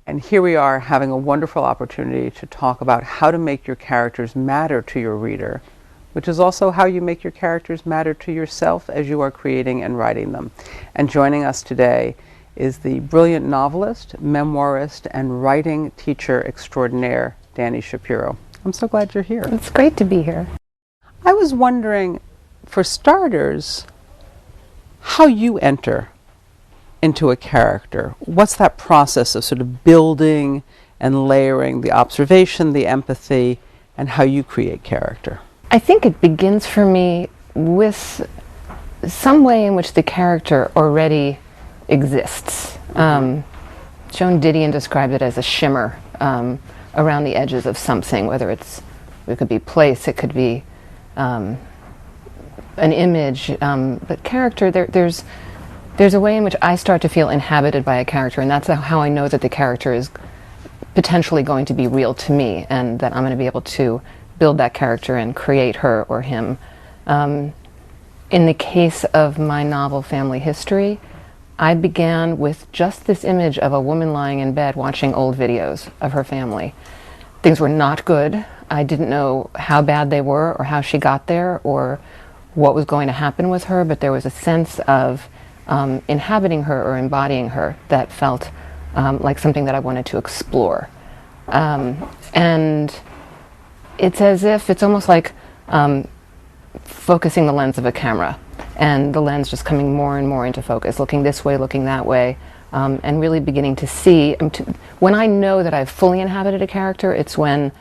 And here we are having a wonderful opportunity to talk about how to make your characters matter to your reader, which is also how you make your characters matter to yourself as you are creating and writing them. And joining us today is the brilliant novelist, memoirist, and writing teacher extraordinaire, Dani Shapiro. I'm so glad you're here. It's great to be here. I was wondering, for starters, how you enter into a character. What's that process of sort of building and layering the observation, the empathy, and how you create character? I think it begins for me with some way in which the character already exists. Joan Didion described it as a shimmer around the edges of something, whether it could be place, it could be an image, but character, there's a way in which I start to feel inhabited by a character, and that's how I know that the character is potentially going to be real to me, and that I'm going to be able to build that character and create her or him. In the case of my novel Family History, I began with just this image of a woman lying in bed watching old videos of her family. Things were not good. I didn't know how bad they were or how she got there or what was going to happen with her, but there was a sense of inhabiting her or embodying her that felt like something that I wanted to explore. And it's as if it's almost like focusing the lens of a camera, and the lens just coming more and more into focus, looking this way, looking that way, and really beginning to see. When I know that I've fully inhabited a character, it's when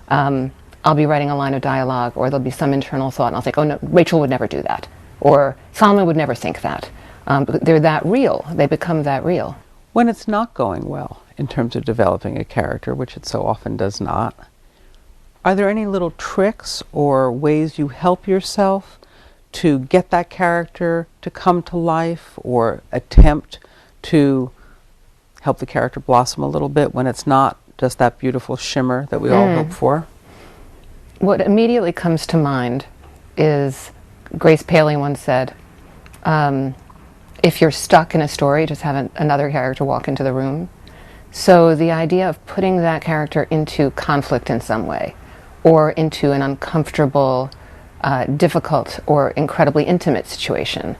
I'll be writing a line of dialogue, or there'll be some internal thought, and I'll think, oh no, Rachel would never do that, or Solomon would never think that. They're that real. They become that real. When it's not going well in terms of developing a character, which it so often does not, are there any little tricks or ways you help yourself to get that character to come to life, or attempt to help the character blossom a little bit when it's not just that beautiful shimmer that we all hope for? What immediately comes to mind is, Grace Paley once said, if you're stuck in a story, just have another character walk into the room. So the idea of putting that character into conflict in some way, or into an uncomfortable, difficult, or incredibly intimate situation.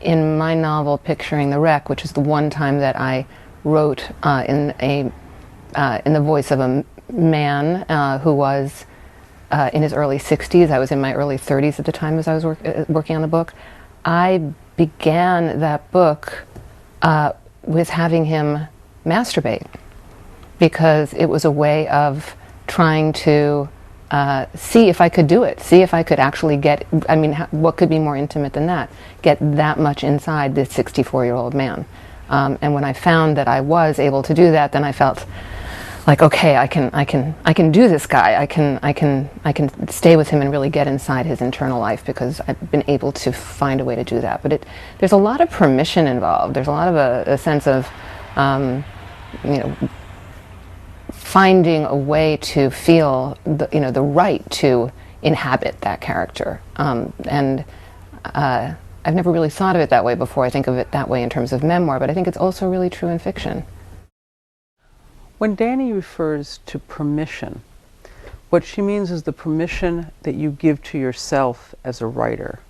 In my novel, Picturing the Wreck, which is the one time that I wrote in the voice of a man who was in his early 60s, I was in my early 30s at the time as I was working on the book, I began that book with having him masturbate, because it was a way of trying to see if I could do it, see if I could actually get, what could be more intimate than that? Get that much inside this 64-year-old man. And when I found that I was able to do that, then I felt like, okay, I can do this guy. I can stay with him and really get inside his internal life, because I've been able to find a way to do that. But there's a lot of permission involved. There's a lot of a sense of, finding a way to feel the right to inhabit that character. And I've never really thought of it that way before. I think of it that way in terms of memoir, but I think it's also really true in fiction. When Dani refers to permission, what she means is the permission that you give to yourself as a writer.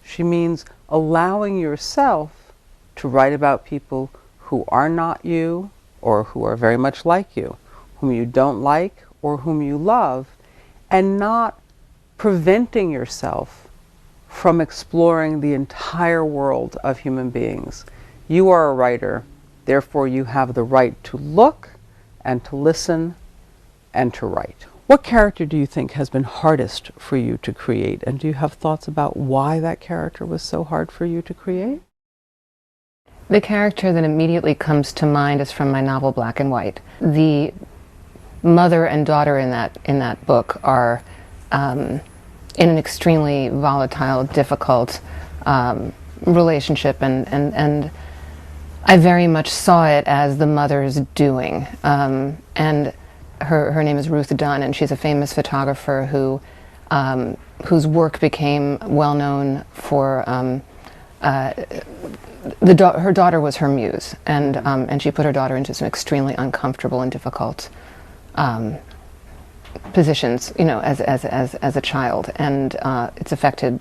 She means allowing yourself to write about people who are not you, or who are very much like you, whom you don't like or whom you love, and not preventing yourself from exploring the entire world of human beings. You are a writer, therefore you have the right to look and to listen and to write. What character do you think has been hardest for you to create, and do you have thoughts about why that character was so hard for you to create? The character that immediately comes to mind is from my novel Black and White. The mother and daughter in that book are in an extremely volatile, difficult relationship, and I very much saw it as the mother's doing. And her name is Ruth Dunn, and she's a famous photographer whose work became well known for her daughter was her muse, and she put her daughter into some extremely uncomfortable and difficult positions, you know, as a child, and it's affected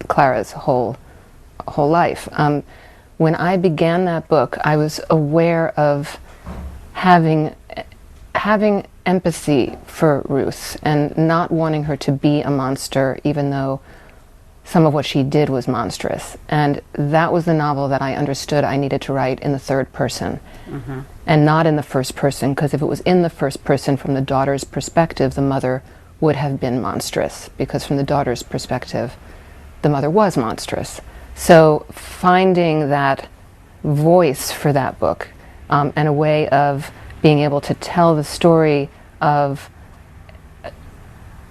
Clara's whole life. When I began that book, I was aware of having empathy for Ruth and not wanting her to be a monster, even though some of what she did was monstrous. And that was the novel that I understood I needed to write in the third person, and not in the first person, because if it was in the first person from the daughter's perspective, the mother would have been monstrous, because from the daughter's perspective, the mother was monstrous. So finding that voice for that book, and a way of being able to tell the story of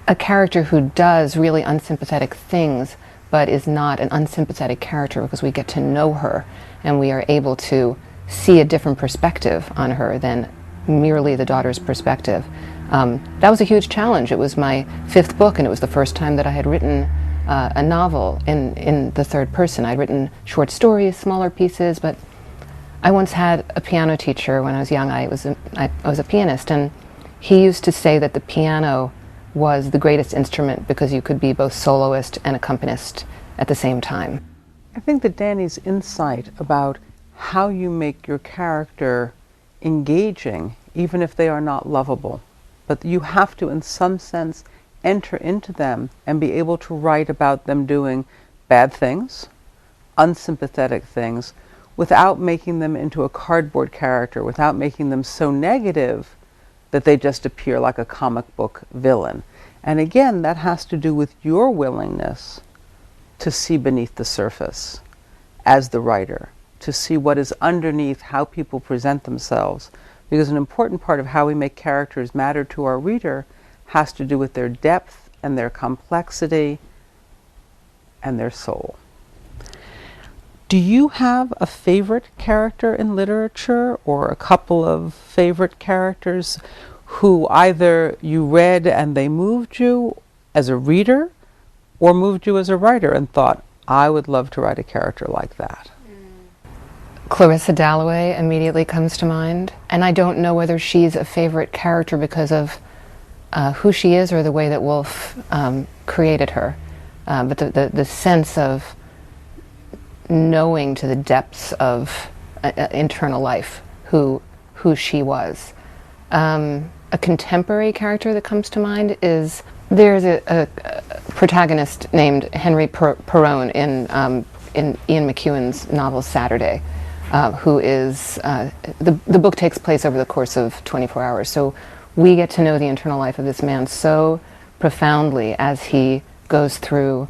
a character who does really unsympathetic things, but is not an unsympathetic character, because we get to know her and we are able to see a different perspective on her than merely the daughter's perspective. That was a huge challenge. It was my 5th book, and it was the first time that I had written a novel in the third person. I'd written short stories, smaller pieces, but I once had a piano teacher when I was young. I was a pianist, and he used to say that the piano was the greatest instrument because you could be both soloist and accompanist at the same time. I think that Danny's insight about how you make your character engaging, even if they are not lovable, but you have to, in some sense, enter into them and be able to write about them doing bad things, unsympathetic things, without making them into a cardboard character, without making them so negative that they just appear like a comic book villain. And again, that has to do with your willingness to see beneath the surface as the writer, to see what is underneath how people present themselves. Because an important part of how we make characters matter to our reader has to do with their depth and their complexity and their soul. Do you have a favorite character in literature, or a couple of favorite characters who either you read and they moved you as a reader, or moved you as a writer and thought, I would love to write a character like that? Clarissa Dalloway immediately comes to mind, and I don't know whether she's a favorite character because of who she is or the way that Woolf created her, but the sense of knowing to the depths of internal life who she was. A contemporary character that comes to mind is, there's a protagonist named Henry Perrone in Ian McEwan's novel Saturday, who is, the book takes place over the course of 24 hours, so we get to know the internal life of this man so profoundly as he goes through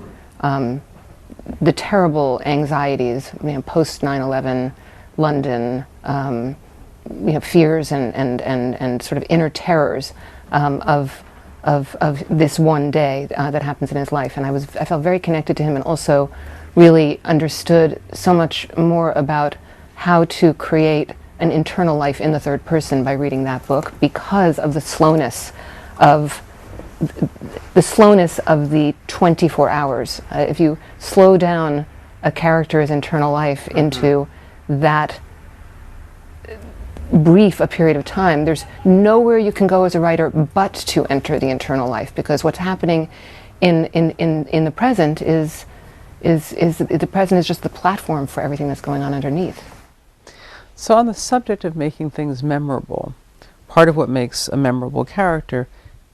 the terrible anxieties, you know, post 9/11 London, you know, fears and sort of inner terrors of this one day that happens in his life. And I felt very connected to him, and also really understood so much more about how to create an internal life in the third person by reading that book, because of the slowness of the 24 hours. If you slow down a character's internal life into that brief a period of time, there's nowhere you can go as a writer but to enter the internal life, because what's happening in the present is the present is just the platform for everything that's going on underneath. So on the subject of making things memorable, part of what makes a memorable character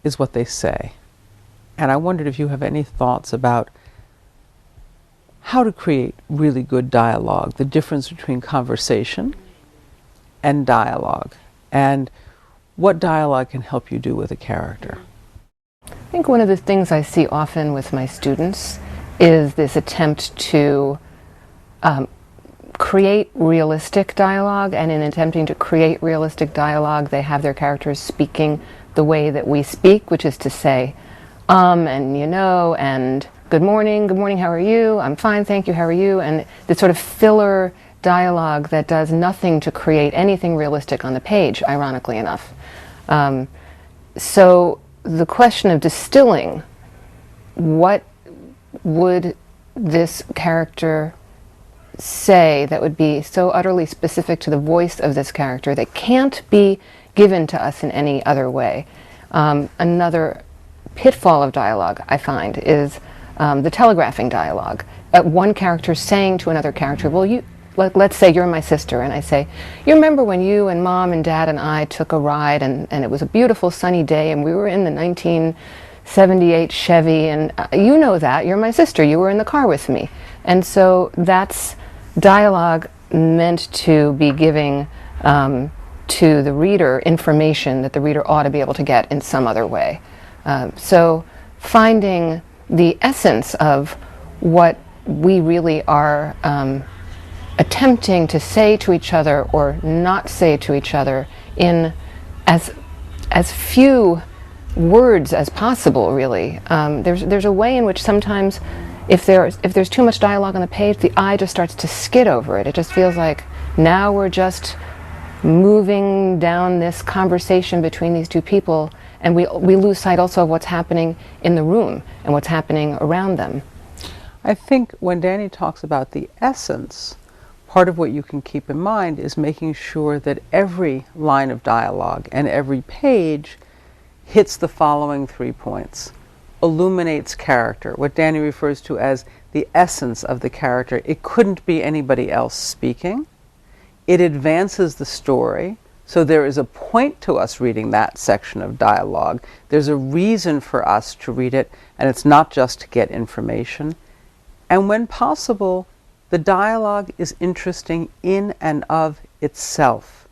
is what they say. And I wondered if you have any thoughts about how to create really good dialogue, the difference between conversation and dialogue, and what dialogue can help you do with a character. I think one of the things I see often with my students is this attempt to create realistic dialogue, and in attempting to create realistic dialogue, they have their characters speaking the way that we speak, which is to say, and you know, and good morning, how are you? I'm fine, thank you, how are you? And this sort of filler dialogue that does nothing to create anything realistic on the page, ironically enough. So the question of distilling, what would this character say that would be so utterly specific to the voice of this character that can't be given to us in any other way. Another pitfall of dialogue, I find, is the telegraphing dialogue. One character saying to another character, well, let's say you're my sister, and I say, you remember when you and Mom and Dad and I took a ride, and it was a beautiful sunny day, and we were in the 1978 Chevy, and you know that, you're my sister, you were in the car with me. And so that's dialogue meant to be giving to the reader information that the reader ought to be able to get in some other way. So finding the essence of what we really are attempting to say to each other or not say to each other in as few words as possible, really. There's a way in which sometimes if there's too much dialogue on the page, the eye just starts to skid over it. It just feels like now we're just moving down this conversation between these two people, and we lose sight also of what's happening in the room and what's happening around them. I think when Danny talks about the essence, part of what you can keep in mind is making sure that every line of dialogue and every page hits the following 3 points. Illuminates character, what Danny refers to as the essence of the character. It couldn't be anybody else speaking. It advances the story, so there is a point to us reading that section of dialogue. There's a reason for us to read it, and it's not just to get information. And when possible, the dialogue is interesting in and of itself.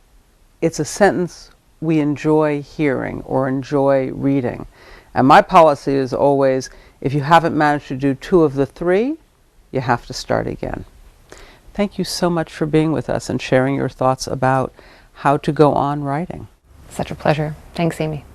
It's a sentence we enjoy hearing or enjoy reading. And my policy is always, if you haven't managed to do 2 of the 3, you have to start again. Thank you so much for being with us and sharing your thoughts about how to go on writing. Such a pleasure. Thanks, Amy.